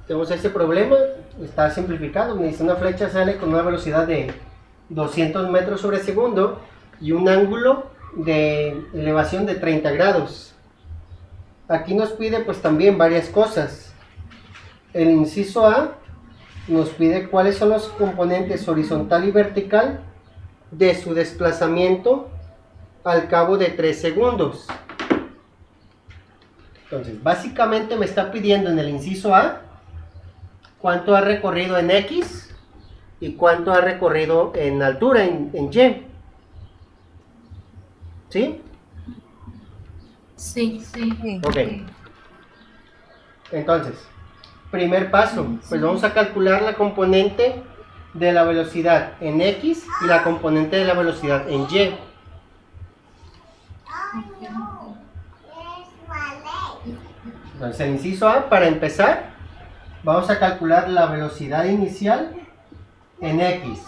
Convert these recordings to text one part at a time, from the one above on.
Tenemos este problema, está simplificado. Me dice una flecha sale con una velocidad de 200 metros sobre segundo y un ángulo de elevación de 30 grados. Aquí nos pide pues también varias cosas. El inciso A nos pide cuáles son los componentes horizontal y vertical de su desplazamiento al cabo de 3 segundos. Entonces, básicamente me está pidiendo en el inciso A cuánto ha recorrido en X y cuánto ha recorrido en altura, en Y. ¿Sí? Sí. Sí. Ok. Entonces, primer paso, pues vamos a calcular la componente de la velocidad en X y la componente de la velocidad en Y. Entonces, el inciso A, para empezar, vamos a calcular la velocidad inicial en X.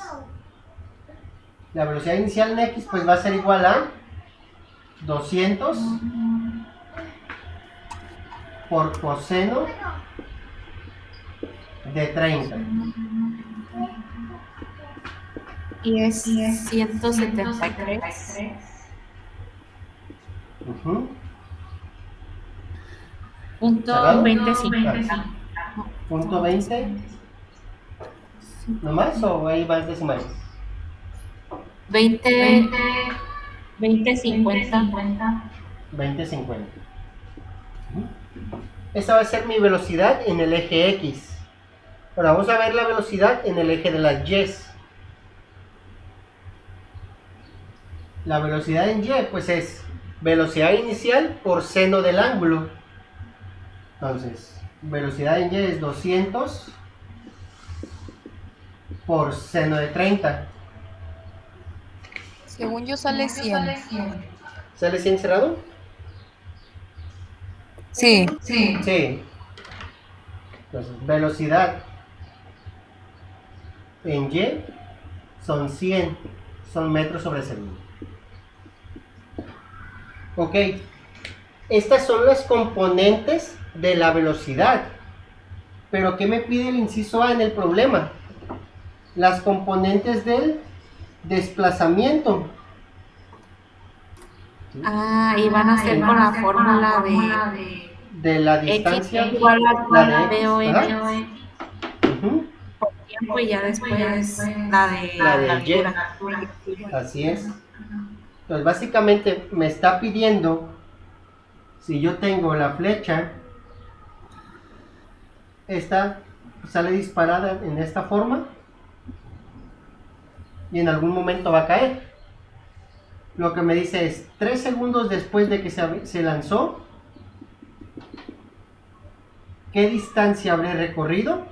La velocidad inicial en X pues va a ser igual a 200 por coseno de 30. Y es 173. Ujú. Punto ¿Cerrado? 2050. Punto 20. ¿No más o hay más decimales? 20, 2050. 2050. Esa va a ser mi velocidad en el eje X. Ahora vamos a ver la velocidad en el eje de las Y. La velocidad en Y pues es velocidad inicial por seno del ángulo. Entonces, velocidad en Y es 200 por seno de 30. Según yo sale 100. ¿Sale 100 cerrado? Sí. Sí. Entonces, velocidad en Y son 100, son metros sobre segundo. Ok, estas son las componentes de la velocidad. Pero ¿qué me pide el inciso A en el problema? Las componentes del desplazamiento. Ah, y van a ser con la fórmula De la de X distancia, igual la a de X. BOX Ujú. por tiempo y ya después la de La la de Y. altura. Así es. Entonces básicamente me está pidiendo, si yo tengo la flecha, esta sale disparada en esta forma y en algún momento va a caer. Lo que me dice es 3 segundos después de que se lanzó, ¿qué distancia habré recorrido?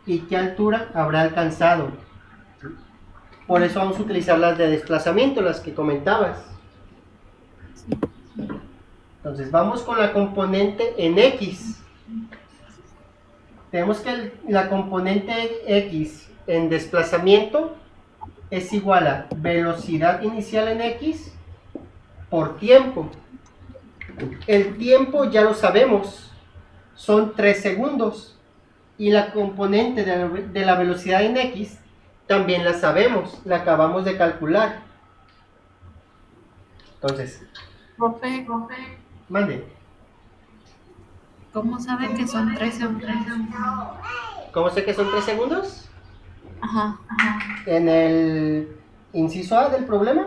¿Y qué altura habrá alcanzado? Por eso vamos a utilizar las de desplazamiento, las que comentabas. Entonces vamos con la componente en X. Tenemos que la componente X en desplazamiento es igual a velocidad inicial en X por tiempo. El tiempo ya lo sabemos, son 3 segundos. Y la componente de la velocidad en X también la sabemos, la acabamos de calcular. Entonces, Profe, mande. ¿cómo sabe que son 3 segundos? ¿Cómo sé que son 3 segundos? Ajá. En el inciso A del problema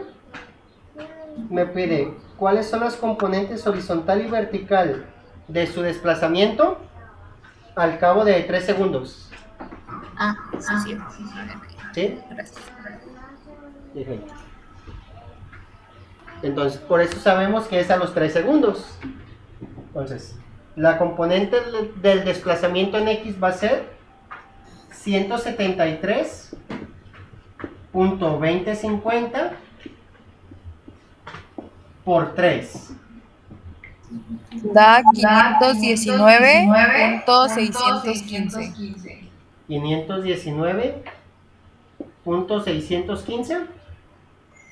me pide cuáles son las componentes horizontal y vertical de su desplazamiento al cabo de 3 segundos. Ah, sí. ¿Sí? Gracias. Entonces, por eso sabemos que es a los 3 segundos. Entonces, la componente del desplazamiento en X va a ser 173.2050 por 3. Da 519.615. 519.615.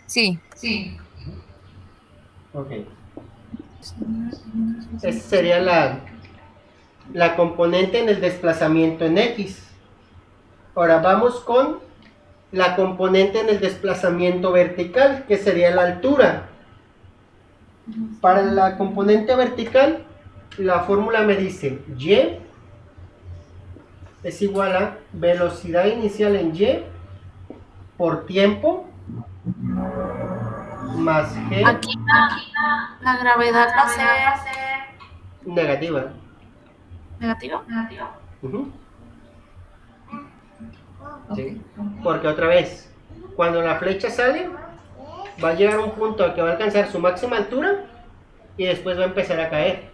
Sí. Ok. Esa sería la componente en el desplazamiento en X. Ahora vamos con la componente en el desplazamiento vertical, que sería la altura. Para la componente vertical, la fórmula me dice Y es igual a velocidad inicial en Y por tiempo más G Aquí la gravedad va a ser negativa. negativa. Ujú. Ok. Sí. Porque otra vez, cuando la flecha sale, va a llegar a un punto al que va a alcanzar su máxima altura y después va a empezar a caer.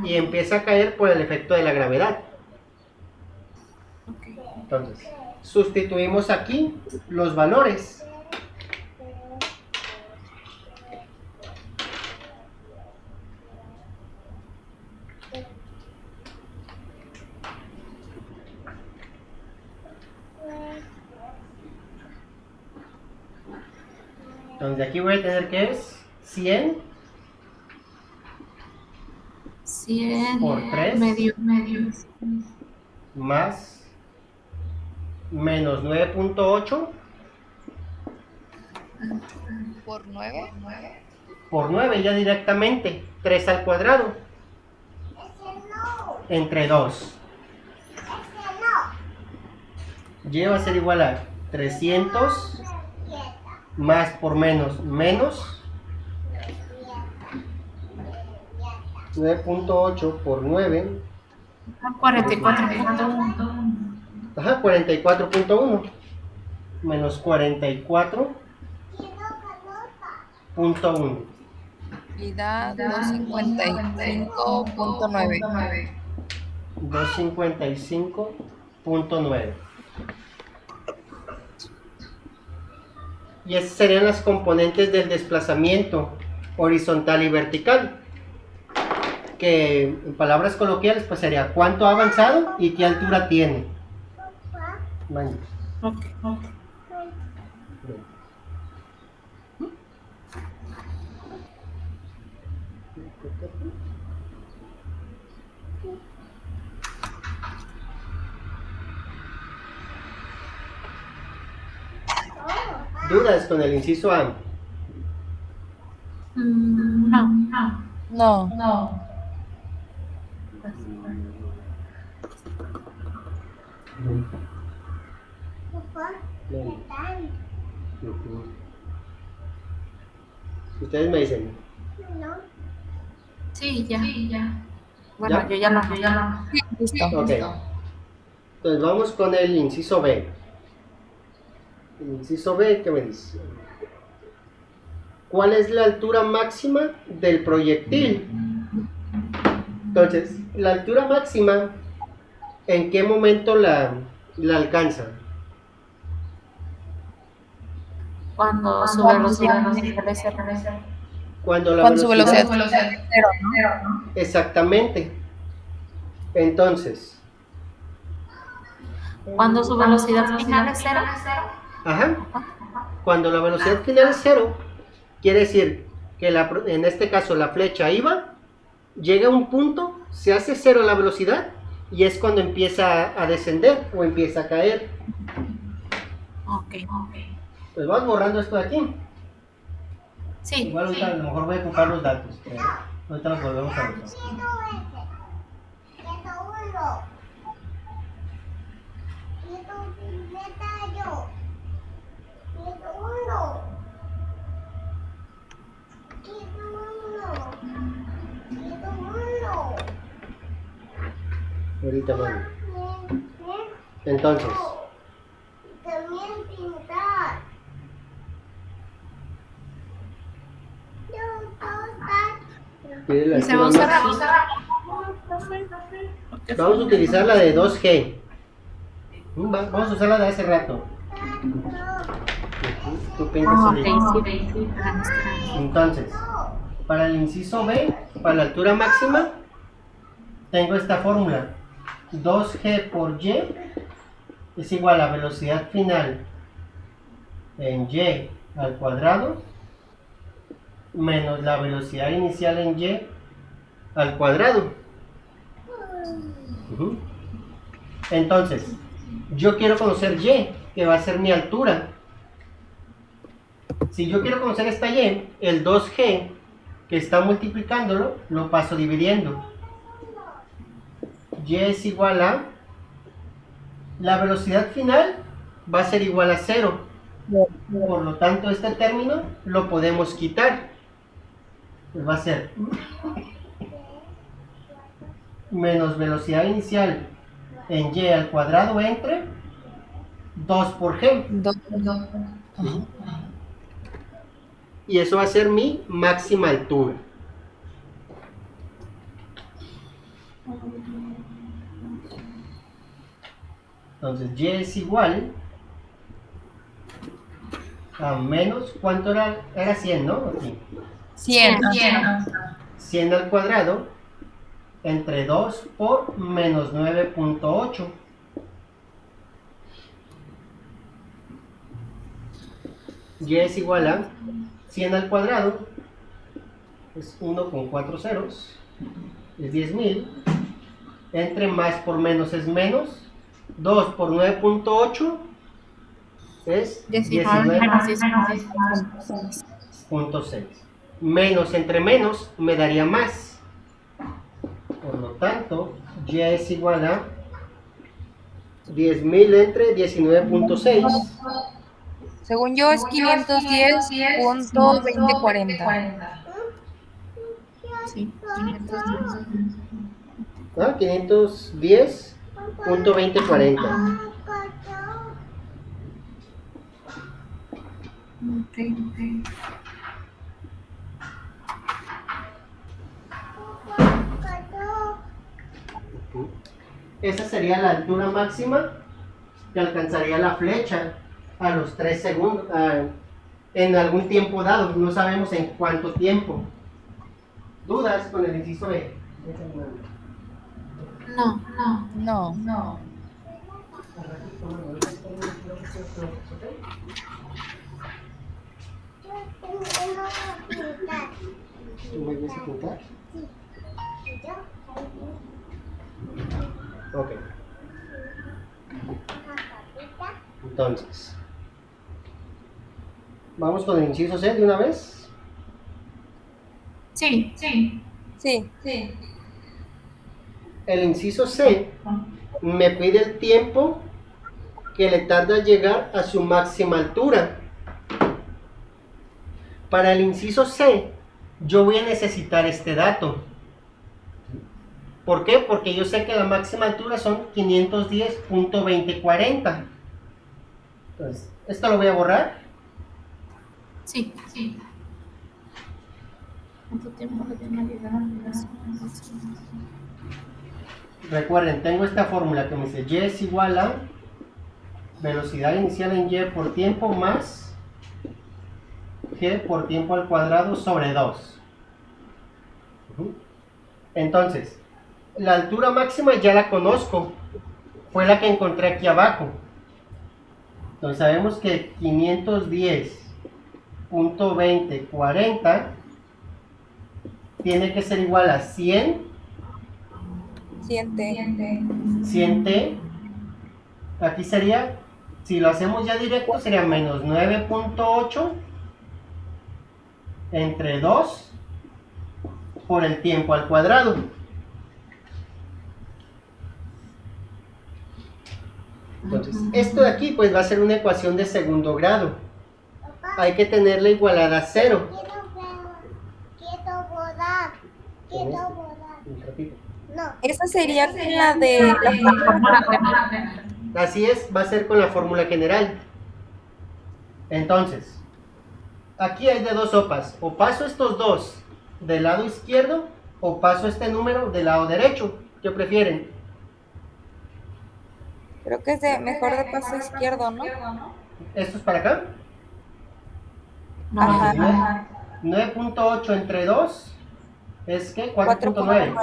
Y empieza a caer por el efecto de la gravedad. Ok. Entonces, sustituimos aquí los valores. Entonces aquí voy a tener que es 100 100 por 3 medio. más menos 9.8 Por 9. por 9 ya directamente, 3 al cuadrado, entre 2. Y va a ser igual a 300 más por menos 9.8 por 9. 44.1. Ajá, 44.1 menos 44.1. Y da 255.9. 255.9. Y esas serían las componentes del desplazamiento horizontal y vertical, que en palabras coloquiales pues sería cuánto ha avanzado y qué altura tiene. Bueno. Ok. ¿Dudas con el inciso A? No. No. Ustedes me dicen. Sí, ya. Bueno, ¿Ya? yo ya lo Sí, listo. Ok. Entonces vamos con el inciso B. El inciso B, ¿qué me dice? ¿Cuál es la altura máxima del proyectil? Entonces, la altura máxima, ¿en qué momento la alcanza? Cuando su velocidad inicial es cero. Cuando la Cuando su velocidad es velocidad... cero, ¿no? Exactamente. Entonces, Cuando su velocidad final es cero. ajá, cuando la velocidad final es cero, quiere decir que en este caso la flecha iba, llega a un punto, se hace cero la velocidad y es cuando empieza a descender o empieza a caer. Ok. Pues vamos borrando esto de aquí. Sí. Igual ahorita a lo mejor voy a ocupar los datos, pero ahorita los volvemos a ver. Ahorita vamos. Entonces, mire la Y se va a altura usar máxima. Vamos a utilizar la de 2G. Vamos a usar la de hace rato. Tú pintas solito. Sí. Entonces, para el inciso B, para la altura máxima, tengo esta fórmula. 2G por Y es igual a velocidad final en Y al cuadrado menos la velocidad inicial en Y al cuadrado. Ujú. Entonces, yo quiero conocer y, que va a ser mi altura. Si yo quiero conocer esta y, el 2g que está multiplicándolo, lo paso dividiendo. Y es igual a, la velocidad final va a ser igual a 0. Por lo tanto, este término lo podemos quitar. Pues va a ser menos velocidad inicial en y al cuadrado entre 2 por g. Y eso va a ser mi máxima altura. Entonces y es igual a menos, ¿cuánto era? Era 100, ¿no? Aquí. 100. 100 al cuadrado entre 2 por menos 9.8. Y es igual a 100 al cuadrado, es 1 con 4 ceros, es 10.000, entre más por menos es menos, 2 por 9.8 es 19.6. Menos entre menos me daría más. Por lo tanto, y es igual a 10.000 entre 19.6. Según yo es 510.2040. Sí. 510.2040. Esa sería la altura máxima que alcanzaría la flecha a los 3 segundos, en algún tiempo dado, no sabemos en cuánto tiempo. ¿Dudas con el inciso B? No. ¿Me vas a apuntar? Ok. Entonces, vamos con el inciso C de una vez. Sí. Sí. El inciso C me pide el tiempo que le tarda llegar a su máxima altura. Para el inciso C, yo voy a necesitar este dato. ¿Por qué? Porque yo sé que la máxima altura son 510.2040. Entonces, esto lo voy a borrar. Sí. ¿Cuánto tiempo le tiene que llegar? Recuerden, tengo esta fórmula que me dice y es igual a velocidad inicial en y por tiempo más g por tiempo al cuadrado sobre 2. Entonces, la altura máxima ya la conozco, fue la que encontré aquí abajo. Entonces sabemos que 510.2040 tiene que ser igual a 100 100t. Aquí sería, si lo hacemos ya directo, sería menos 9.8 entre 2 por el tiempo al cuadrado. Entonces, esto de aquí pues va a ser una ecuación de segundo grado. Hay que tenerla igualada a 0. Un ratito. Esa sería la de Así es, va a ser con la fórmula general. Entonces, aquí hay de dos sopas. O paso estos dos del lado izquierdo o paso este número del lado derecho. ¿Qué prefieren? Creo que es mejor de paso izquierdo, ¿no? ¿Esto es para acá? No. Ajá. 9.8 entre 2 es que 4.9.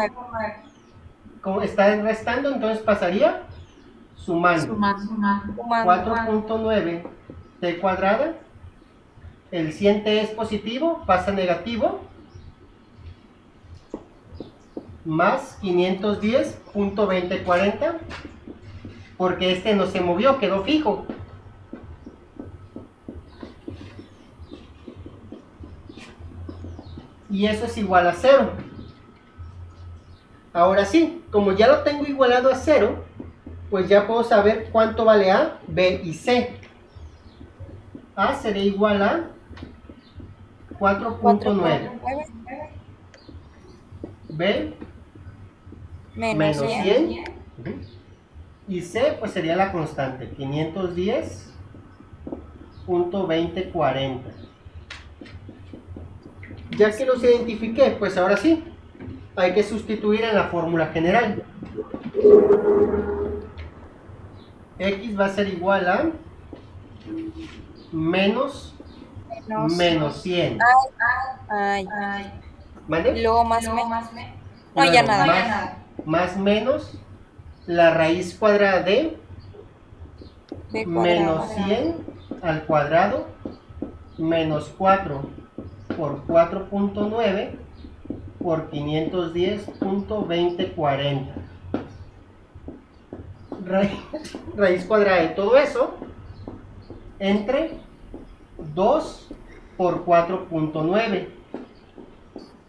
Como está restando, entonces pasaría sumando. 4.9 t cuadrada. El 100t es positivo, pasa negativo. más 510.2040, porque este no se movió, quedó fijo. Y eso es igual a 0. Ahora sí, como ya lo tengo igualado a 0, pues ya puedo saber cuánto vale A, B y C. A sería igual a 4.9. 4.9 B menos menos 100. 100. Y C pues sería la constante, 510.2040. Ya que los identifiqué, pues ahora sí, hay que sustituir en la fórmula general. X va a ser igual a menos 100. Ay. ¿Vale? Luego más menos. No, Luego, ya nada. más menos la raíz cuadrada de B cuadrado. menos 100 al cuadrado menos 4 por 4.9 por 510.2040. Raíz cuadrada de todo eso entre 2 por 4.9.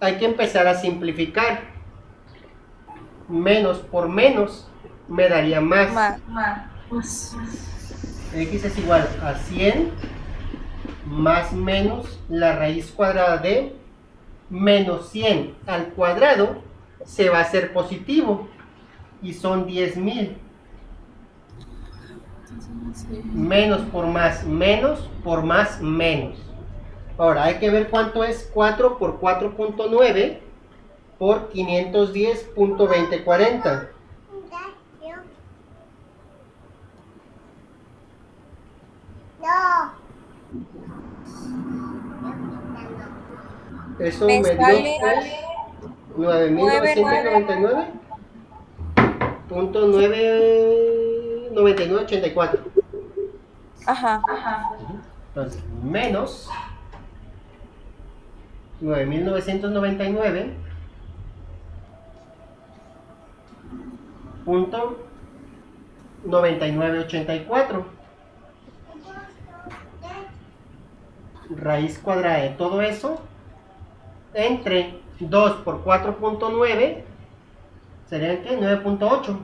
Hay que empezar a simplificar. Menos por menos me daría más. X es igual a 100 más menos la raíz cuadrada de menos 100 al cuadrado se va a hacer positivo y son 10.000. Menos por más menos por más menos. Ahora hay que ver cuánto es 4 por 4.9 por 510.2040. Eso me dio sale 9.999.99984. Ajá. Entonces, menos 9.999.9984. Raíz cuadrada de todo eso entre 2 por 4.9 serían ¿qué? 9.8.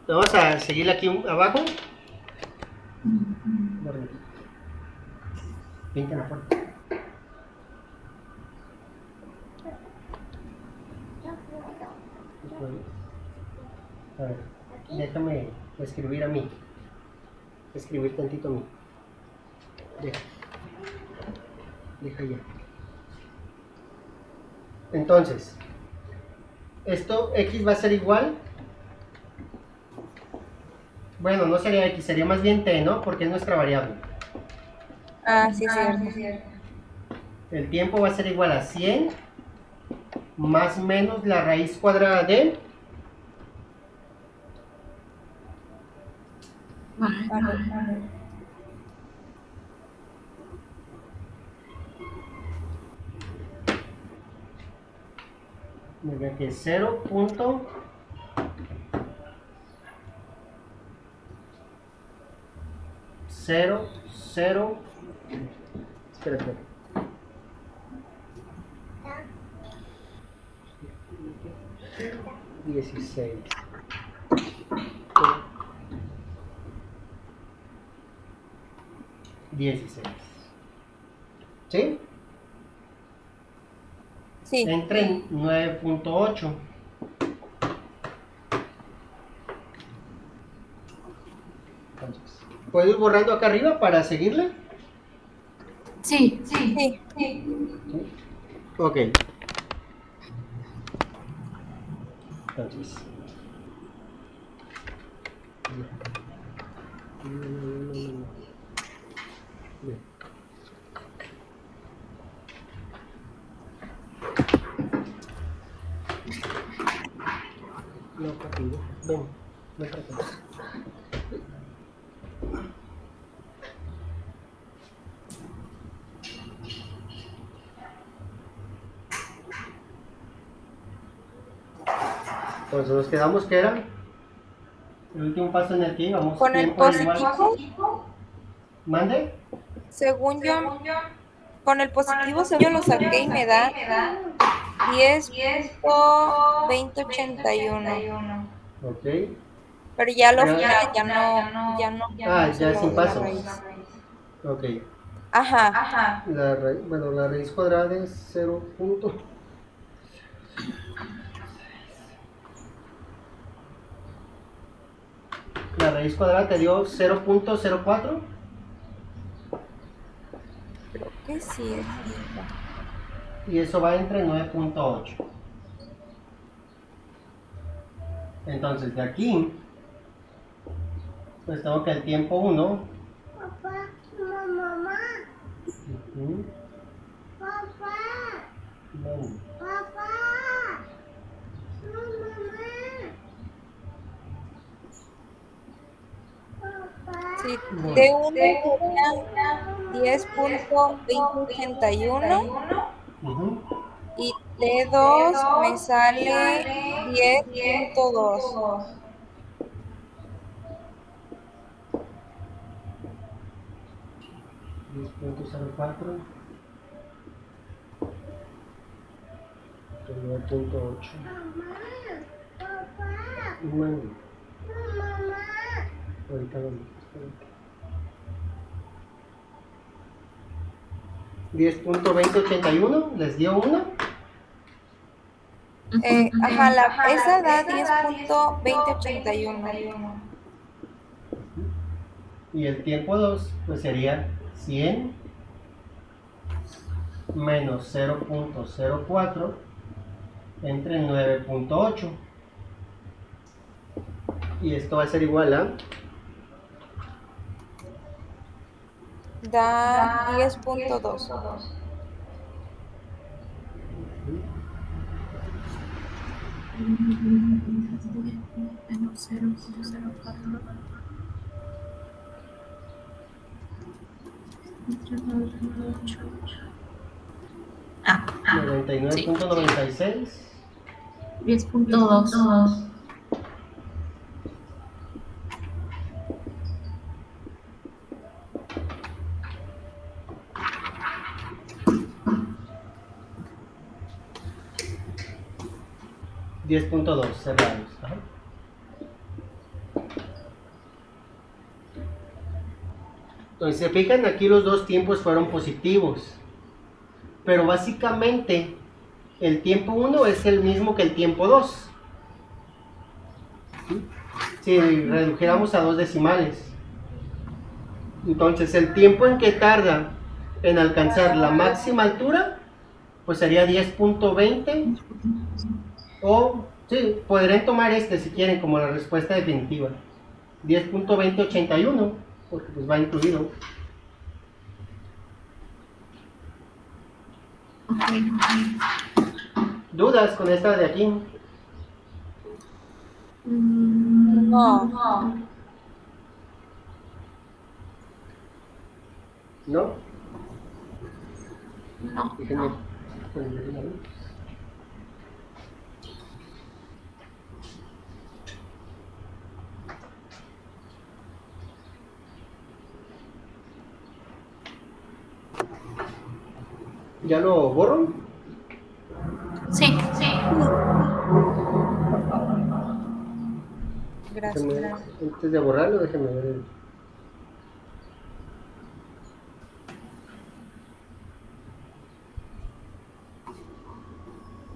Vamos a seguir aquí abajo. Pinta la puerta. A ver, déjame escribir a mí. Escribir tantito a mí. Deja ya. Entonces, esto X va a ser igual. Bueno, no sería X, sería más bien T, ¿no? Porque es nuestra variable. Ah, sí, cierto. El tiempo va a ser igual a 100 más menos la raíz cuadrada de que 0.0 espérate. $16. ¿Sí? Sí. Entre 9.8. ¿Puedo ir borrando acá arriba para seguirle? Sí. Sí. Ok. Entonces. No, papi, ven, ven para acá. Entonces nos quedamos que era el último paso en el que íbamos. Con el Tiempo igual. positivo, ¿Mande? según yo, con el positivo, según yo lo saqué y me da 10.2081. Ok. Pero ya lo Pero- final, ya no Ah, puse ya lo sin de la pasos. raíz. Ok. Ajá. Bueno, la raíz cuadrada es 0. La raíz cuadrada te dio 0.04. Creo que sí es esta. Y eso va entre 9.8. Entonces de aquí, pues tengo que el tiempo 1. Papá, mamá, Ujú, papá, bueno, papá, mamá, papá. Sí, bueno. de 1 sería 10.2081 Ujú. y de 2 me sale 10.2. 10.04. 9.8. Mamá, papá, Bueno, mamá. ahorita vamos. Espérate. 10.2081, les dio 1. Ajá, esa da 10.2081. Y el tiempo 2, pues sería 100 menos 0.04 entre 9.8. Y esto va a ser igual a Da 10.2. Menos 0.04. Entre 9.8. Ah, sí. 99.96. 10.2. 10.2 cerrados. Ajá. Entonces, se fijan, aquí los dos tiempos fueron positivos. Pero básicamente, el tiempo 1 es el mismo que el tiempo 2. ¿Sí? Si redujéramos a 2 decimales. Entonces, el tiempo en que tarda en alcanzar la máxima altura, pues sería 10.20. O, sí, podrían tomar este si quieren como la respuesta definitiva. 10.2081, porque pues va incluido. ¿Dudas con esta de aquí? No. ¿No? No. Déjenme ponerle la luz. ¿Ya lo borro? Sí. Gracias. Antes de borrarlo, déjenme ver el...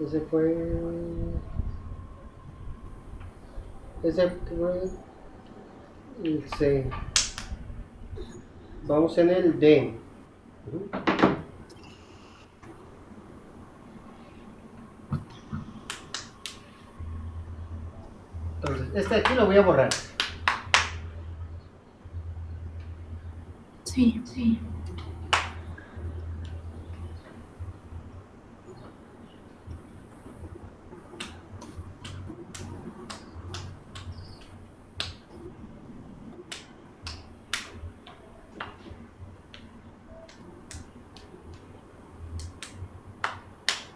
Ese fue... Ese fue... El C. Vamos en el D. Ujú. Entonces, este aquí lo voy a borrar. Sí.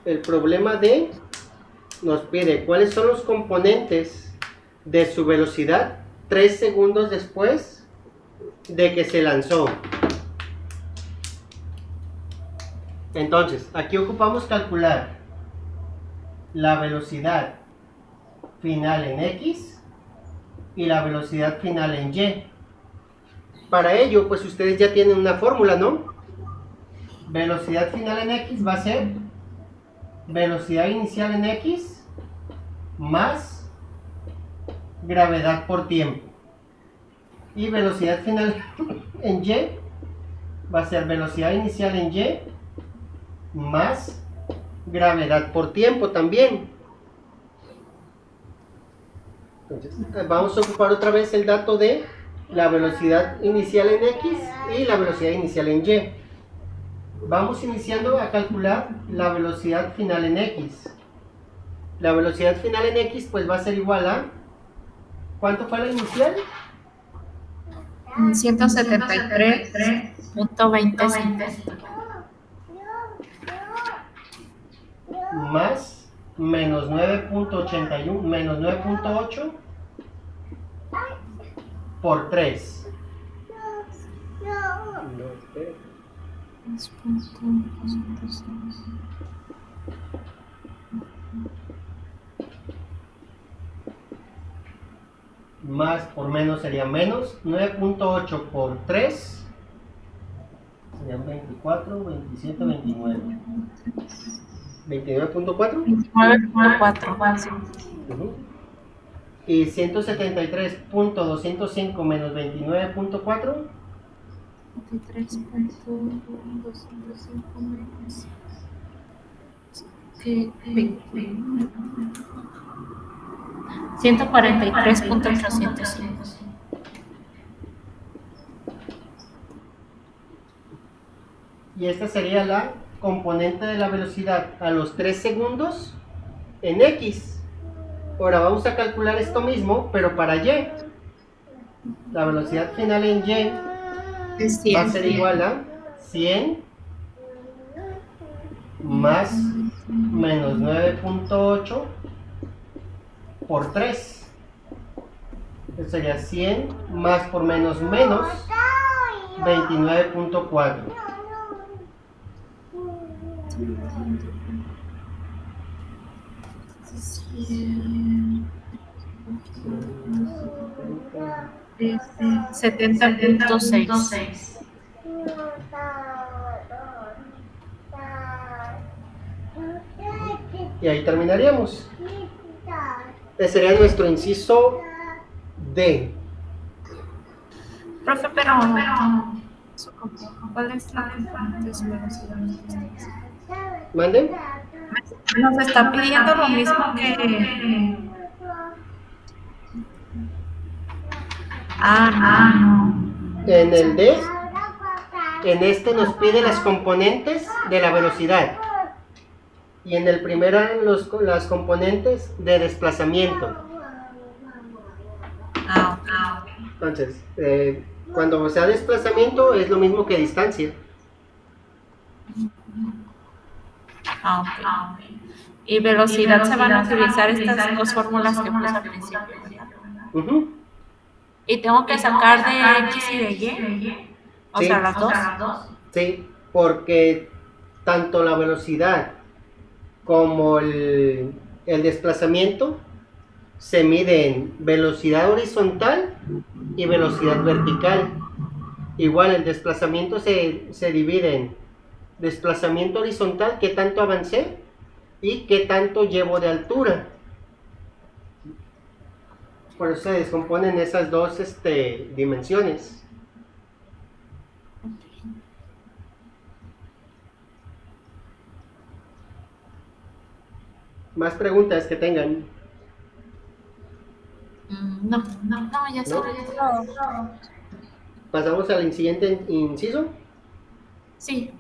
El problema D nos pide cuáles son los componentes de su velocidad 3 segundos después de que se lanzó. Entonces, aquí ocupamos calcular la velocidad final en X y la velocidad final en Y. Para ello, pues ustedes ya tienen una fórmula, ¿no? Velocidad final en X va a ser velocidad inicial en X más gravedad por tiempo. Y velocidad final en Y va a ser velocidad inicial en Y más gravedad por tiempo también. Entonces, vamos a ocupar otra vez el dato de la velocidad inicial en X y la velocidad inicial en Y. Vamos iniciando a calcular la velocidad final en X. La velocidad final en X pues va a ser igual a... ¿Cuánto fue la inicial? 173.25. Más menos 9.81 menos 9.8 por 3. Más por menos sería menos 9.8 por 3 serían 24, 27, 29. 29.4 29.4. y 173.205 menos 29.4 23.205 menos. ¿Qué? 143.805. y esta sería la componente de la velocidad a los 3 segundos en X. Ahora vamos a calcular esto mismo, pero para Y. La velocidad final en Y va a ser igual a 100 más menos 9.8 por 3. Esto sería 100 más por menos menos 29.4. Sí. 70.6. Y ahí terminaríamos. Ese sería nuestro inciso D. Profe, pero ¿cuál es la componente de su velocidad? ¿Manden? Nos está pidiendo lo mismo que... no. En el D, en este nos pide las componentes de la velocidad. Y en el primero eran las componentes de desplazamiento. Ok. Entonces, cuando sea desplazamiento es lo mismo que distancia. Ok. Y velocidad se van a utilizar estas dos fórmulas que puse al principio, ¿verdad? Y tengo que sacar de X y de Y. O Sí. sea, las dos. Sí, porque tanto la velocidad como el desplazamiento se miden velocidad horizontal y velocidad vertical. Igual el desplazamiento se divide en desplazamiento horizontal, qué tanto avancé, y qué tanto llevo de altura. Por eso se descomponen esas dos dimensiones. Más preguntas que tengan. No, ya sé. ¿No? Pasamos al siguiente inciso. Sí.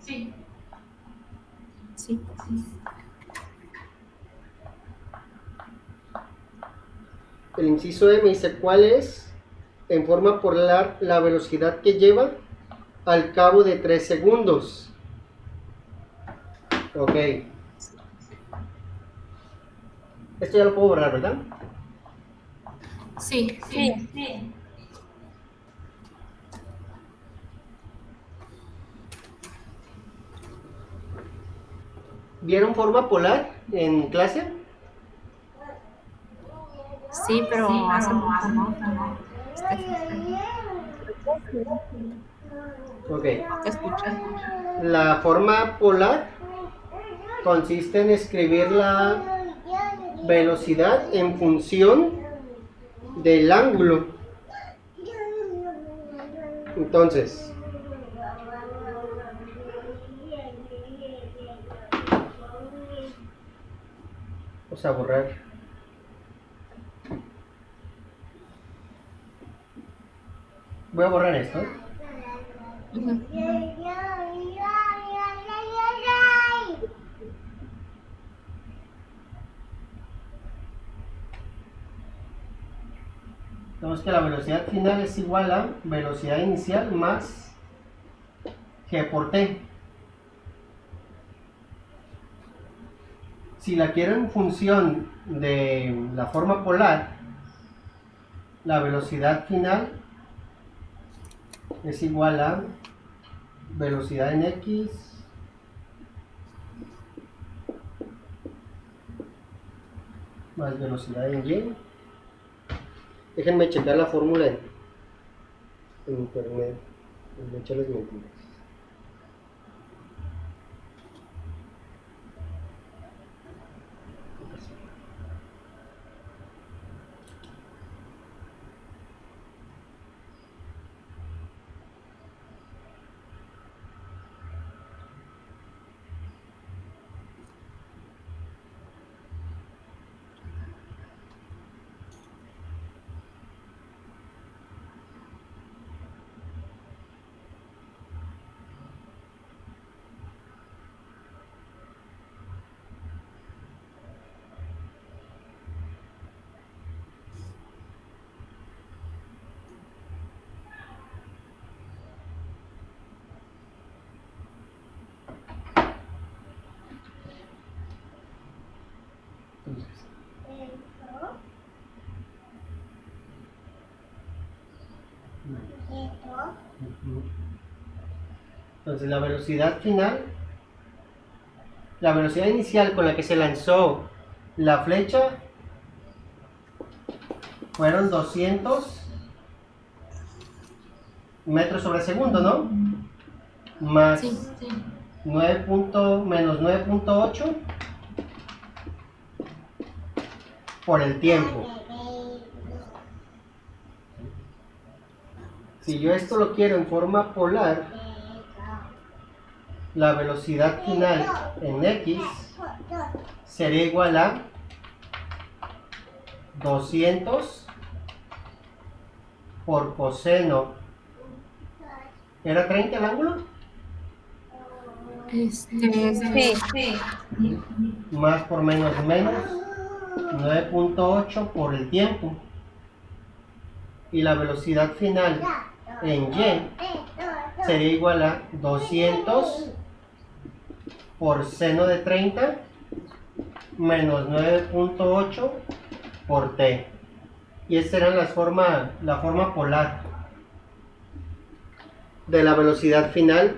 El inciso E me dice cuál es, en forma polar, la velocidad que lleva al cabo de 3 segundos. Ok. Esto ya lo puedo borrar, ¿verdad? Sí. Sí. ¿Vieron forma polar en clase? Sí, pero hace mucho, ¿no? Ok. No te escuché. La forma polar consiste en escribir la velocidad en función del ángulo. Entonces, vamos a borrar. Voy a borrar esto. Ujú. Tenemos que la velocidad final es igual a velocidad inicial más g por t. Si la quiero en función de la forma polar, la velocidad final es igual a velocidad en x más velocidad en y. Déjenme checar la fórmula en internet. Voy a echarles mentiras. Entonces la velocidad final, la velocidad inicial con la que se lanzó la flecha fueron 200 metros sobre segundo, ¿no? Más Sí. 9 menos 9.8 por el tiempo. Si yo esto lo quiero en forma polar, la velocidad final en x sería igual a 200 por coseno. ¿Era 30 el ángulo? Sí. Más por menos 9.8 por el tiempo. Y la velocidad final en y sería igual a 200 por seno de 30 menos 9.8 por t. Y esta era la forma polar de la velocidad final.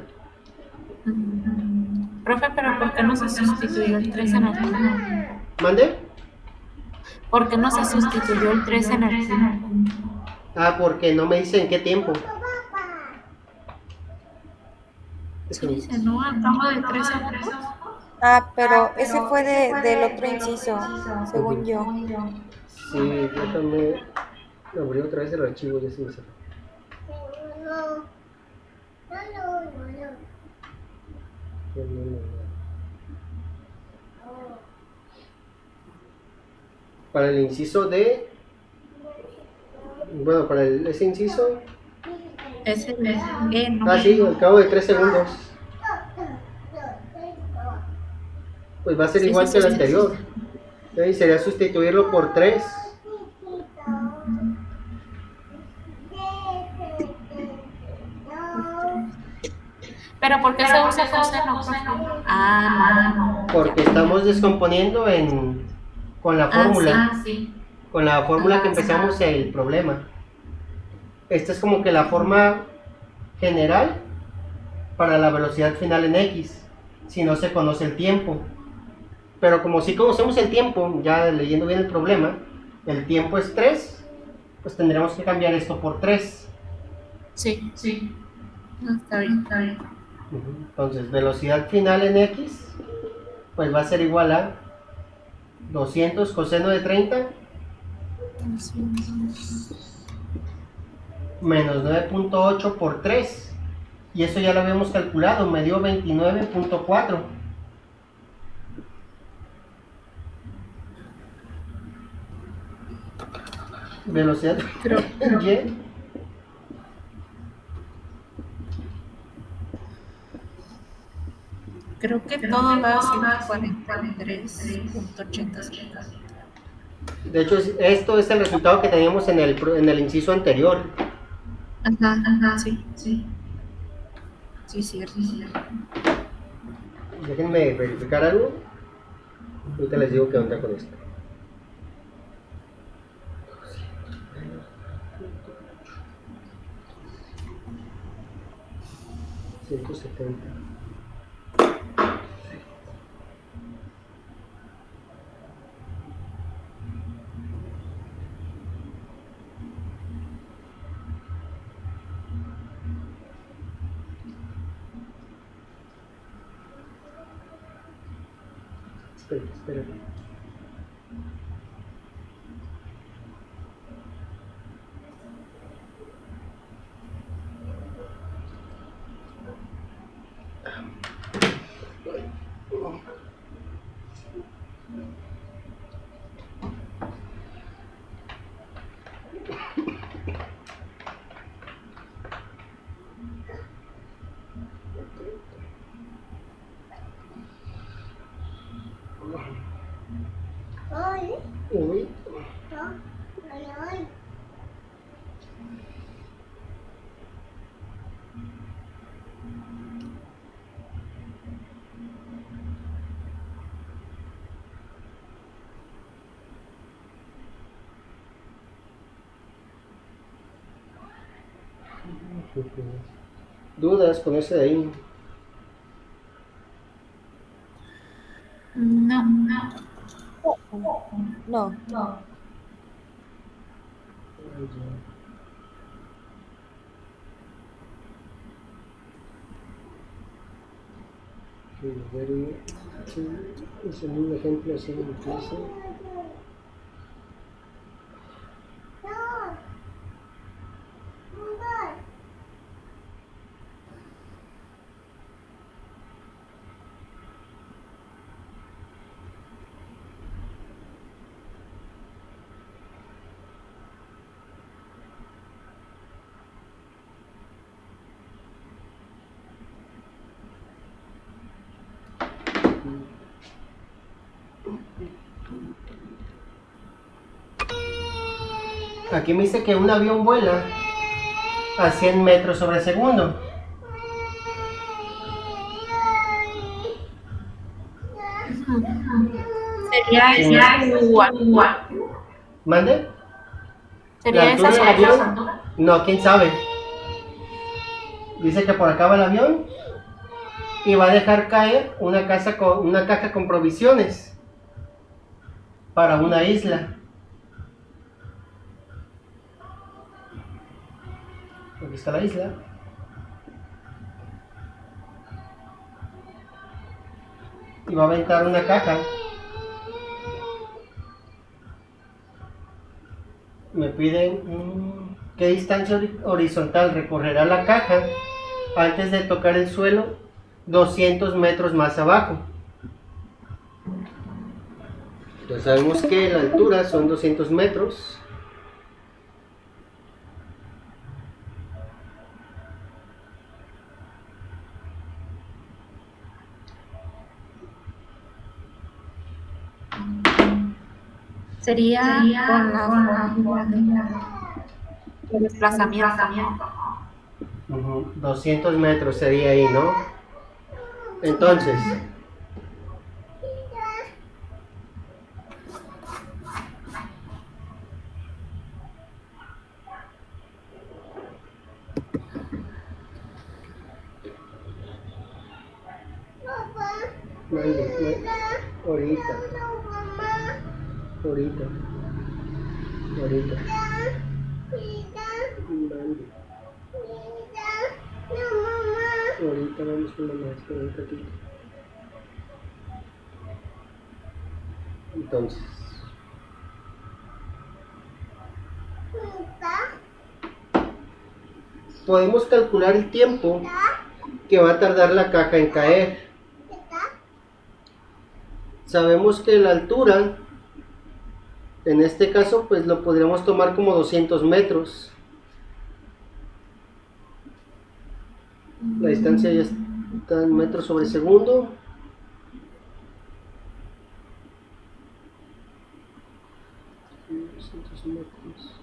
Profe, pero ¿por qué no se sustituyó el 3 en el 1? ¿Mande? ¿Por qué no se sustituyó el 3 en el 1? Ah, porque no me dice en qué tiempo. Sí dice, ¿no? Al cabo de 3 segundos. Ah, pero ese fue del otro inciso, según yo. Sí, déjame abrir otra vez el archivo, ya se me cerró. Para el inciso de... Bueno, para ese inciso... Ese no. Ah, sí, al cabo de 3 segundos. Pues va a ser Sí, igual sí, que el sí, anterior. Y sería sustituirlo por 3. ¿Pero por qué se usa coseno, profe? Ah, no. Porque estamos descomponiendo en con la fórmula. Sí. Con la fórmula que Ajá, empezamos el problema. Esta es como que la forma general para la velocidad final en X, si no se conoce el tiempo. Pero como sí conocemos el tiempo, ya leyendo bien el problema, el tiempo es 3, pues tendremos que cambiar esto por 3. Sí. No, está bien. Entonces, velocidad final en X, pues va a ser igual a 200 coseno de 30 menos 9.8 por 3. Y eso ya lo habíamos calculado, me dio 29.4. Velocidad Y. Creo que todo da 143.85. De hecho, esto es el resultado que teníamos en el inciso anterior. Ajá, sí. Sí, cierto. Déjenme verificar algo. Ahorita les digo qué onda con esto. $170. Espera. Ôi, Uy. đó, trời ơi. ¿Dudas con ese de ahí? No. No. Es un ejemplo así de clase. Rồi, không rồi. Aquí me dice que un avión vuela a 100 metros sobre segundo. Sería su altura. ¿Mande? Sería ¿La esa altura su del avión? altura. No, quién sabe. Dice que por acá va el avión y va a dejar caer una caja con provisiones para una isla. Aquí está la isla. Y va a aventar una caja. Me piden qué distancia horizontal recorrerá la caja antes de tocar el suelo 200 metros más abajo. Ya sabemos que la altura son 200 metros. Sería con la fórmula de desplazamiento. 200 metros sería ahí, ¿no? Entonces, Mande. Ahorita. Ahorita. Ahorita. Mande. Ahorita vamos con la maestra un ratito. Entonces, podemos calcular el tiempo que va a tardar la caja en caer. Sabemos que la altura, en este caso, pues lo podríamos tomar como 200 metros. La distancia ya está en metros sobre segundo. Metros.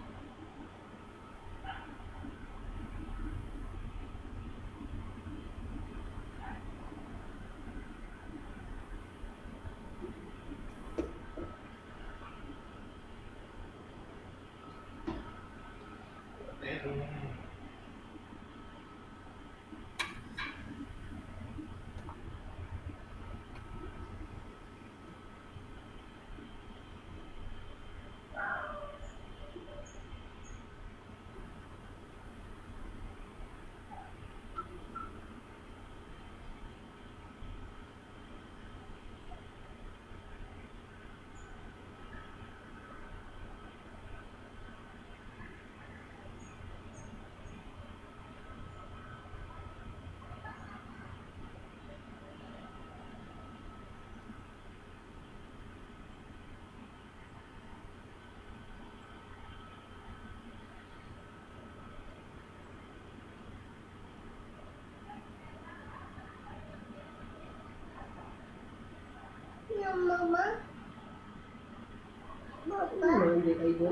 Mande, ahí voy.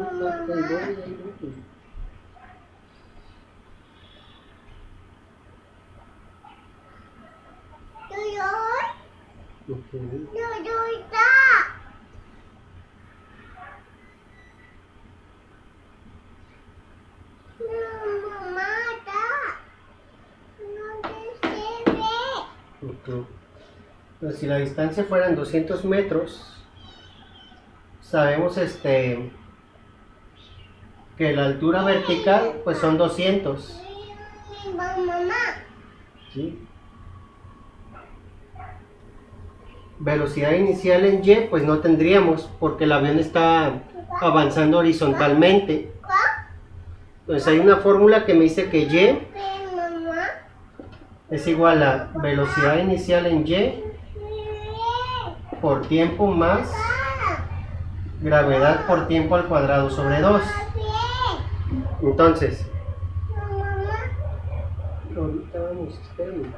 Okay. Okay. Pues si la distancia fueran 200 metros, sabemos que la altura vertical pues son 200. ¿Sí? Velocidad inicial en Y pues no tendríamos porque el avión está avanzando horizontalmente. Entonces hay una fórmula que me dice que Y es igual a velocidad inicial en Y por tiempo más gravedad por tiempo al cuadrado sobre 2. Entonces, ahorita vamos, espérenme.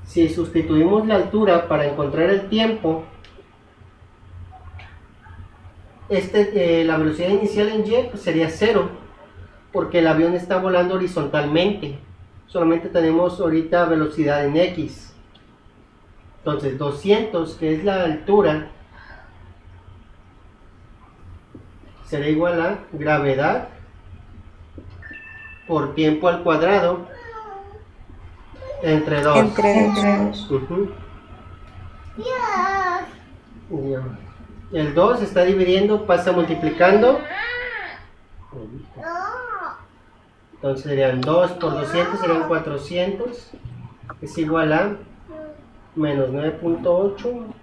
Si sustituimos la altura para encontrar el tiempo, la velocidad inicial en Y pues sería 0, porque el avión está volando horizontalmente. Solamente tenemos ahorita velocidad en X. Entonces 200, que es la altura, será igual a gravedad por tiempo al cuadrado entre 2. El 2 está dividiendo, pasa multiplicando. Entonces serían 2 por 200, serían 400. Es igual a menos 9.8.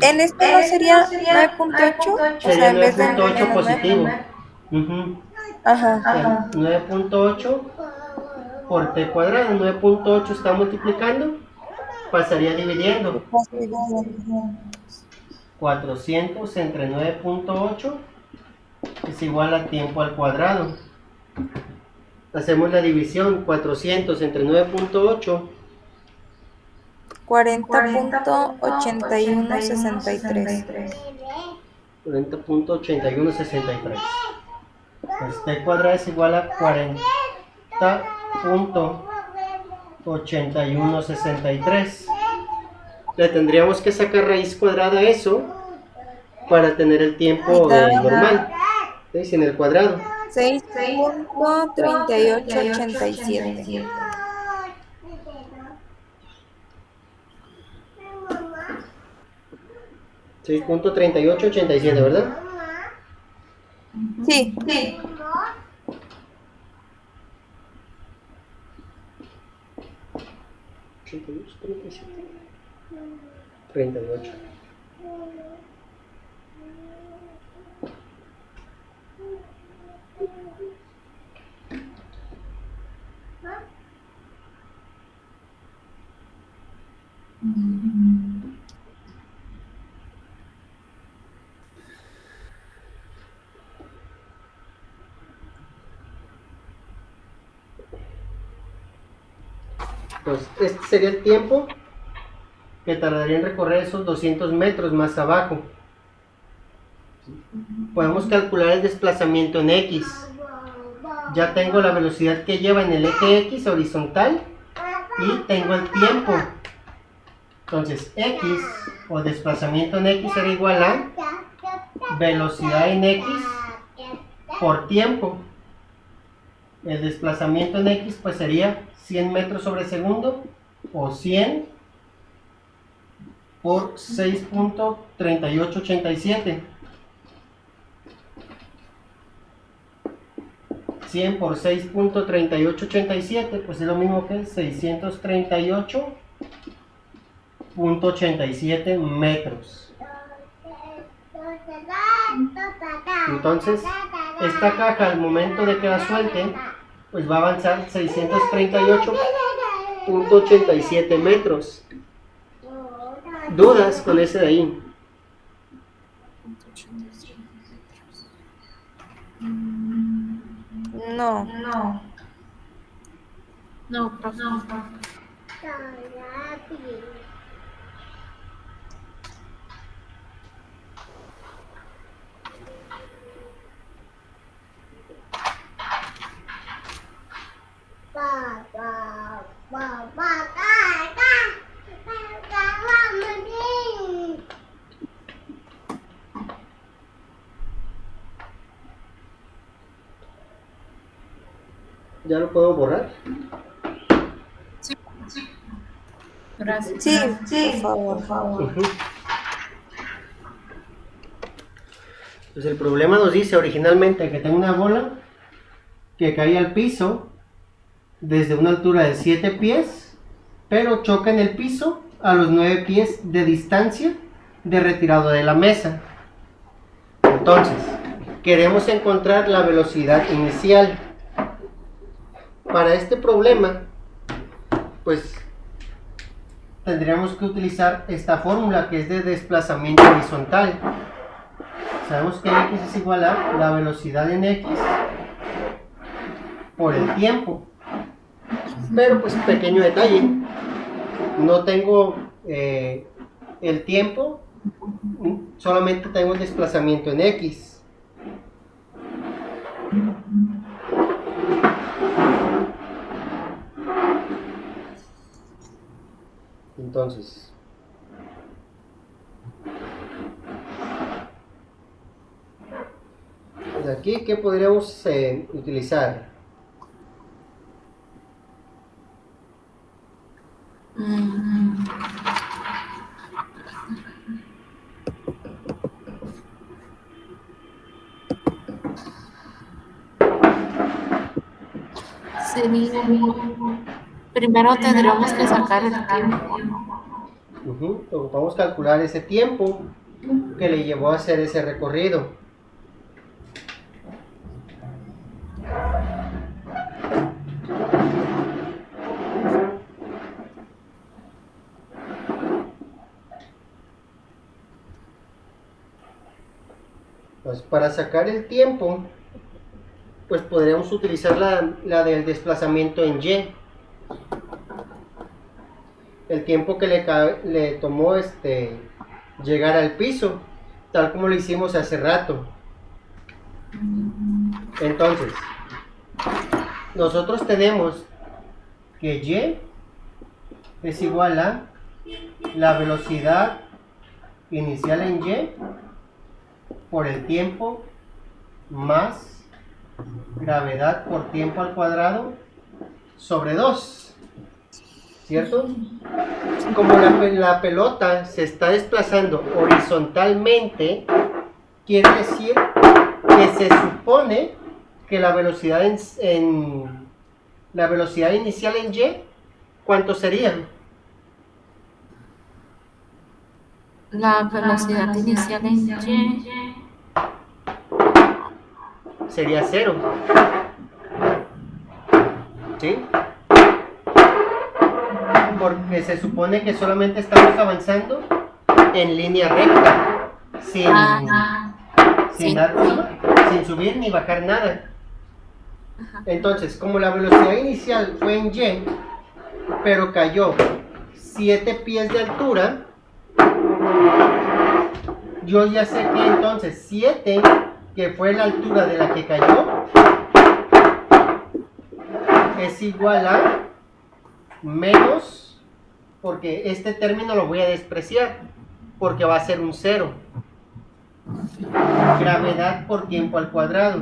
En este no sería 9.8, Sería en vez de 9.8 positivo. Ajá. 9.8 por t cuadrado. 9.8 está multiplicando, pasaría dividiendo. 400 entre 9.8 es igual a tiempo al cuadrado. Hacemos la división. 400 entre 9.8, 40.8163. 40.8163. Pues t cuadrado es igual a 40.8163. Le tendríamos que sacar raíz cuadrada a eso para tener el tiempo normal, sin el cuadrado. 6.3887. 6.3887, ¿verdad? Sí. 38. Pues este sería el tiempo que tardaría en recorrer esos 200 metros más abajo. Podemos calcular el desplazamiento en X. Ya tengo la velocidad que lleva en el eje X horizontal y tengo el tiempo. Entonces X o desplazamiento en X será igual a velocidad en X por tiempo. El desplazamiento en X pues sería 100 metros sobre segundo o 100 por 6.3887. 100 por 6.3887 pues es lo mismo que 638.87 metros. Entonces esta caja al momento de que la suelte pues va a avanzar 638.87 metros. ¿Dudas con ese de ahí? No. No, profe. ¿Ya lo puedo borrar? Sí. Gracias. Sí, por favor. Pues el problema nos dice originalmente que tengo una bola que cae al piso desde una altura de 7 pies, pero choca en el piso a los 9 pies de distancia de retirado de la mesa. Entonces, queremos encontrar la velocidad inicial. Para este problema, pues tendríamos que utilizar esta fórmula que es de desplazamiento horizontal. Sabemos que X es igual a la velocidad en X por el tiempo. Pero pues pequeño detalle, no tengo el tiempo, solamente tengo el desplazamiento en X. Entonces, de aquí, ¿qué podríamos utilizar? Sería... Primero tendríamos que sacar el tiempo. Vamos a calcular ese tiempo que le llevó a hacer ese recorrido. Pues para sacar el tiempo, pues podríamos utilizar la del desplazamiento en Y. El tiempo que le tomó llegar al piso, tal como lo hicimos hace rato. Entonces, nosotros tenemos que Y es igual a la velocidad inicial en Y por el tiempo más gravedad por tiempo al cuadrado sobre 2, ¿cierto? Como la pelota se está desplazando horizontalmente, quiere decir que se supone que la velocidad la velocidad inicial en y, ¿cuánto sería? La velocidad inicial en Y. Sería 0. ¿Sí? Porque se supone que solamente estamos avanzando en línea recta, sin sin subir ni bajar nada. Entonces, como la velocidad inicial fue en y, pero cayó 7 pies de altura, yo ya sé que entonces 7, que fue la altura de la que cayó, es igual a menos, porque este término lo voy a despreciar, porque va a ser un 0. Gravedad por tiempo al cuadrado.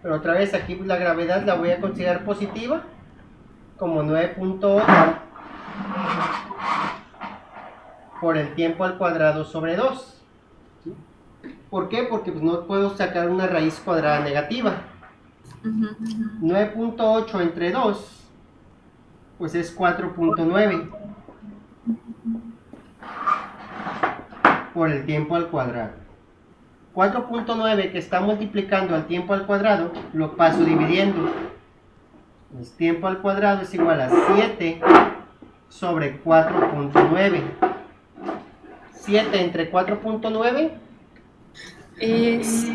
Pero otra vez aquí la gravedad la voy a considerar positiva, como 9.8 por el tiempo al cuadrado sobre 2. ¿Por qué? Porque pues no puedo sacar una raíz cuadrada negativa. 9.8 entre 2, pues es 4.9 por el tiempo al cuadrado. 4.9 que está multiplicando al tiempo al cuadrado, lo paso dividiendo. Pues tiempo al cuadrado es igual a 7 sobre 4.9. 7 entre 4.9 Es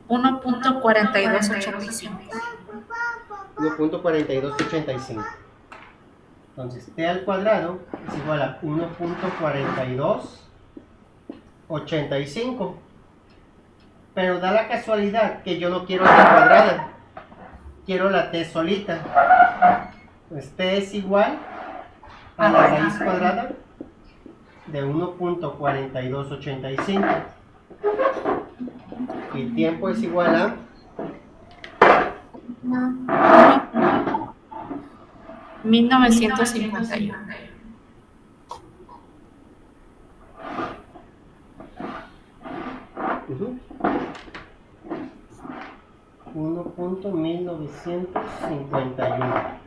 1.4285. 1.4285. Entonces, t al cuadrado es igual a 1.4285. Pero da la casualidad que yo no quiero la cuadrada, quiero la t solita. Pues t es igual a la raíz cuadrada de 1.4285. Y tiempo es igual a 1951. uh-huh, 1.1951.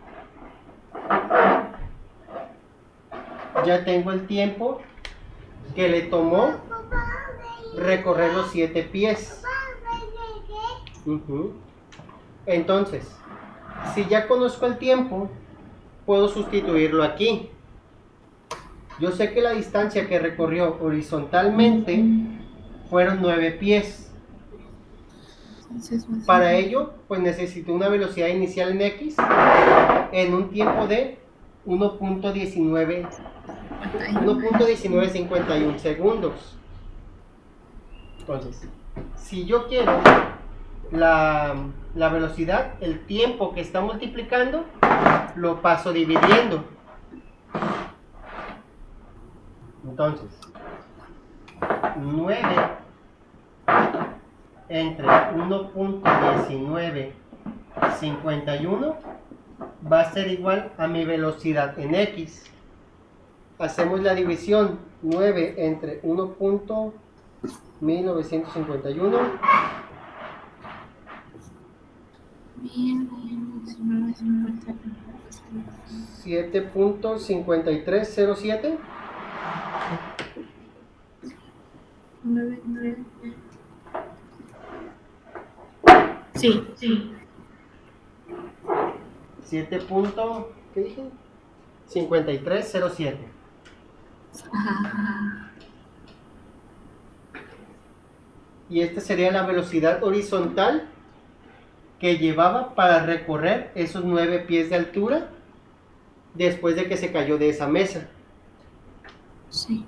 Ya tengo el tiempo que le tomó recorrer los 7 pies. Uh-huh. Entonces, si ya conozco el tiempo, puedo sustituirlo aquí. Yo sé que la distancia que recorrió horizontalmente fueron 9 pies. Para ello, pues necesito una velocidad inicial en x en un tiempo de 1.1951 segundos. Entonces, si yo quiero la velocidad, el tiempo que está multiplicando, lo paso dividiendo. Entonces, 9 entre 1.1951 va a ser igual a mi velocidad en x. Hacemos la división. 9 entre 1.1951 7.5307. Sí. 7. ¿Qué dije? 5307. Y esta sería la velocidad horizontal que llevaba para recorrer esos 9 pies de altura después de que se cayó de esa mesa. Sí.